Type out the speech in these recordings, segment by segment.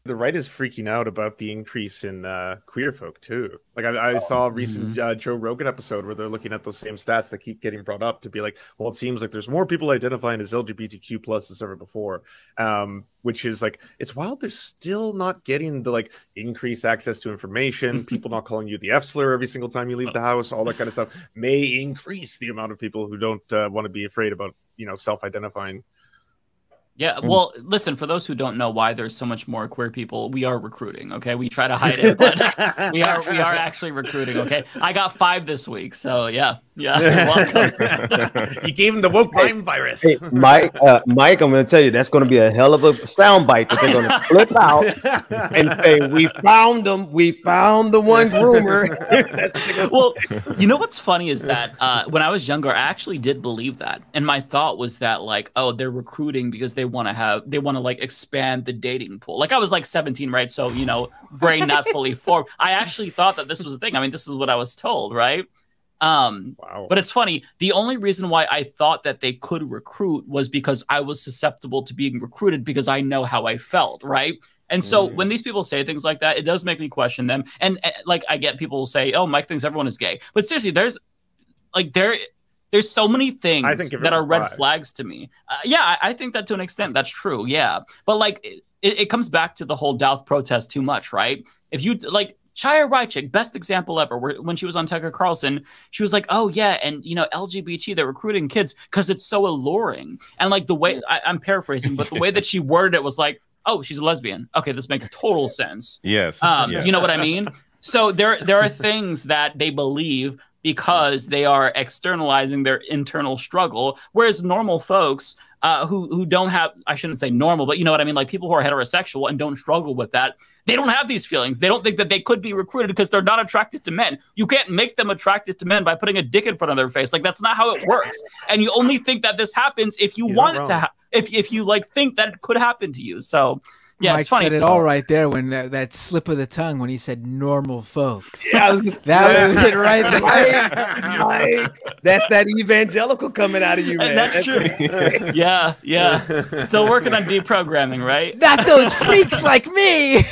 the right is freaking out about the increase in queer folk too. Like I saw a recent Joe Rogan episode where they're looking at those same stats that keep getting brought up to be like, well, it seems like there's more people identifying as LGBTQ plus as ever before, which is like, it's wild. They're still not getting the like increased access to information. People not calling you the F slur every single time you leave the house. All that kind of stuff may increase the amount of people who don't want to be afraid about, you know, self-identifying. Yeah, well, listen, for those who don't know why there's so much more queer people, we are recruiting, okay? We try to hide it, but we are actually recruiting, okay? I got 5 this week, so yeah. Welcome. You gave him the woke mind virus. Hey, Mike, I'm going to tell you, that's going to be a hell of a soundbite that they're going to flip out and say, we found them. We found the one groomer. Well, you know what's funny is that when I was younger, I actually did believe that. And my thought was that, like, oh, they're recruiting because they want to like expand the dating pool. Like I was like 17, right? So, you know, brain not fully formed. I actually thought that this was a thing. I mean, this is what I was told, right? Wow. But it's funny. The only reason why I thought that they could recruit was because I was susceptible to being recruited because I know how I felt, right? And so when these people say things like that, it does make me question them. And like I get people say, "Oh, Mike thinks everyone is gay," but seriously, there's so many things that are red flags to me. Yeah, I think that to an extent that's true. Yeah, but like it comes back to the whole Doubt protest too much, right? If you like. Shia Rychik, best example ever, when she was on Tucker Carlson, she was like, oh, yeah, and, you know, LGBT, they're recruiting kids because it's so alluring. And, like, the way, I'm paraphrasing, but the way that she worded it was like, oh, she's a lesbian. Okay, this makes total sense. Yes. You know what I mean? So there are things that they believe because they are externalizing their internal struggle, whereas normal folks who don't have, I shouldn't say normal, but you know what I mean? Like people who are heterosexual and don't struggle with that, they don't have these feelings. They don't think that they could be recruited because they're not attracted to men. You can't make them attracted to men by putting a dick in front of their face. Like that's not how it works. And you only think that this happens if you want it to if you like think that it could happen to you. So yeah, Mike it's funny. said it all right there when that slip of the tongue when he said normal folks. Yeah, that was it right there. Mike, that's that evangelical coming out of you, man. That's true. Yeah. Still working on deprogramming, right? Not those freaks like me.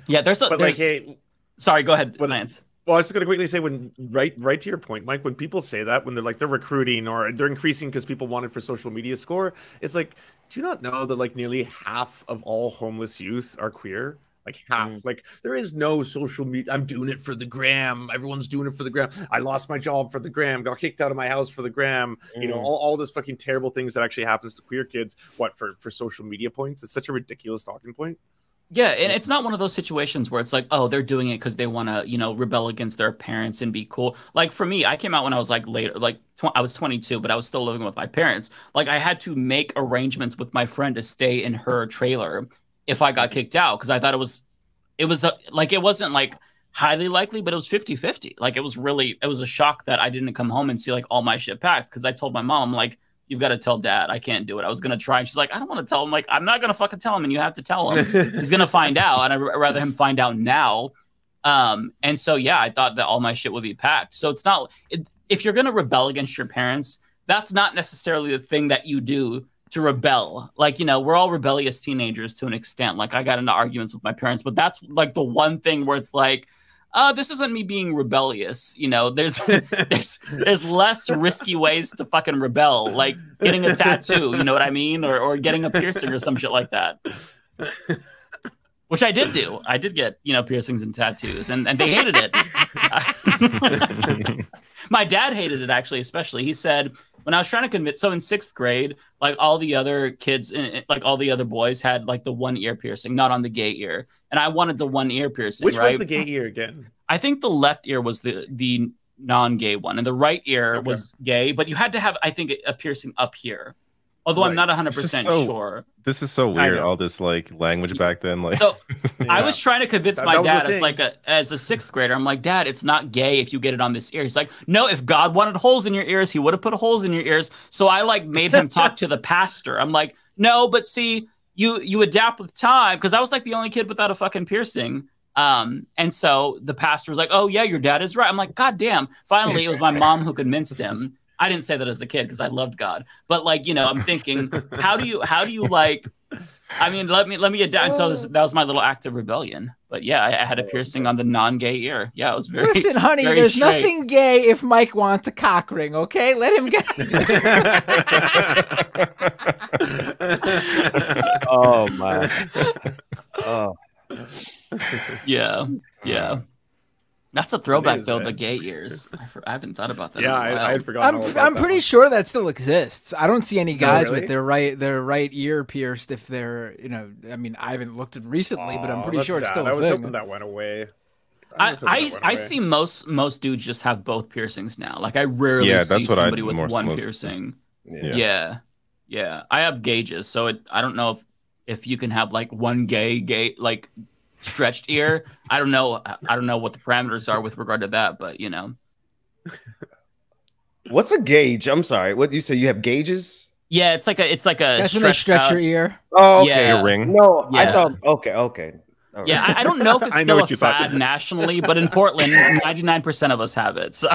Yeah, there's like, hey, sorry, go ahead, Lance. Well, I was just going to quickly say, when right to your point, Mike, when people say that, when they're like they're recruiting or they're increasing because people want it for social media score, it's like, do you not know that like nearly half of all homeless youth are queer? Like half. Like there is no social media. I'm doing it for the gram. Everyone's doing it for the gram. I lost my job for the gram. Got kicked out of my house for the gram. You know, all this fucking terrible things that actually happens to queer kids. What for social media points? It's such a ridiculous talking point. Yeah, and it's not one of those situations where it's like, oh, they're doing it because they want to, you know, rebel against their parents and be cool. Like for me, I came out when I was like later, like I was 22, but I was still living with my parents. Like I had to make arrangements with my friend to stay in her trailer if I got kicked out because I thought it was like it wasn't like highly likely, but it was 50-50. Like it was a shock that I didn't come home and see like all my shit packed because I told my mom like, you've got to tell dad. I can't do it. I was going to try. And she's like, I don't want to tell him. Like, I'm not going to fucking tell him. And you have to tell him. He's going to find out. And I'd rather him find out now. And so, yeah, I thought that all my shit would be packed. So it's not, if you're going to rebel against your parents, that's not necessarily the thing that you do to rebel. Like, you know, we're all rebellious teenagers to an extent. Like I got into arguments with my parents, but that's like the one thing where it's like, this isn't me being rebellious. You know, there's less risky ways to fucking rebel, like getting a tattoo, you know what I mean? Or getting a piercing or some shit like that. Which I did do. I did get, you know, piercings and tattoos and they hated it. My dad hated it actually, especially. He said, when I was trying to convince, so in 6th grade, like all the other kids, like all the other boys had like the one ear piercing, not on the gay ear. And I wanted the one ear piercing. Which right? was the gay ear again? I think the left ear was the non-gay one. And the right ear was gay, but you had to have, I think, a piercing up here. Although I'm not 100% sure. This is so weird, all this like language back then. Like, so I was trying to convince my dad as a 6th grader. I'm like, Dad, it's not gay if you get it on this ear. He's like, no, if God wanted holes in your ears, he would have put holes in your ears. So I like made him talk to the pastor. I'm like, no, but see, you adapt with time. Because I was like the only kid without a fucking piercing. And so the pastor was like, oh yeah, your dad is right. I'm like, God damn. Finally, it was my mom who convinced him. I didn't say that as a kid because I loved God, but like, you know, I'm thinking, how do you like, I mean, let me adapt. So that was my little act of rebellion. But yeah, I had a piercing on the non-gay ear. Yeah, it was very. Listen, honey, very there's straight. nothing gay if Mike wants a cock ring. Okay, let him get. Oh my. Oh. Yeah. That's a throwback, though. The gay ears. I haven't thought about that. Yeah, I had forgotten. I'm pretty sure that still exists. I don't see any guys really? with their right ear pierced if they're, you know. I mean, I haven't looked at it recently, but I'm pretty sure it's still I a was thing. hoping that went away. I see most dudes just have both piercings now. Like I rarely see that's what somebody with one piercing. Yeah. I have gauges, so I don't know if you can have like one gay like stretched ear. I don't know what the parameters are with regard to that, but you know. What's a gauge? I'm sorry. What you say? You have gauges? Yeah, it's like a That's when they stretch your ear. Oh, okay. Yeah. A ring. No, Yeah. I thought. Okay. All right. Yeah, I don't know if it's I know still what a you thought. fad nationally, but in Portland, 99% of us have it. So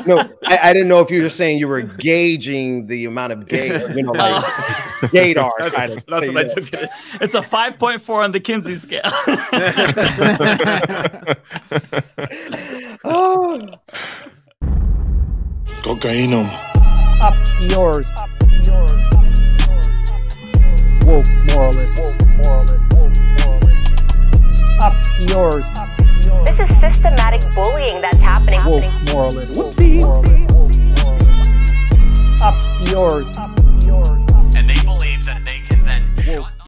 No, I didn't know if you were saying you were gauging the amount of gay, you know, like gaydar kind of. That's what I took it as. it's a 5.4 on the Kinsey scale. Oh. Cocaine. Up yours. Woke moralists. Up yours. This is systematic bullying that's happening. Woke moralists. Whoopsie. Up yours.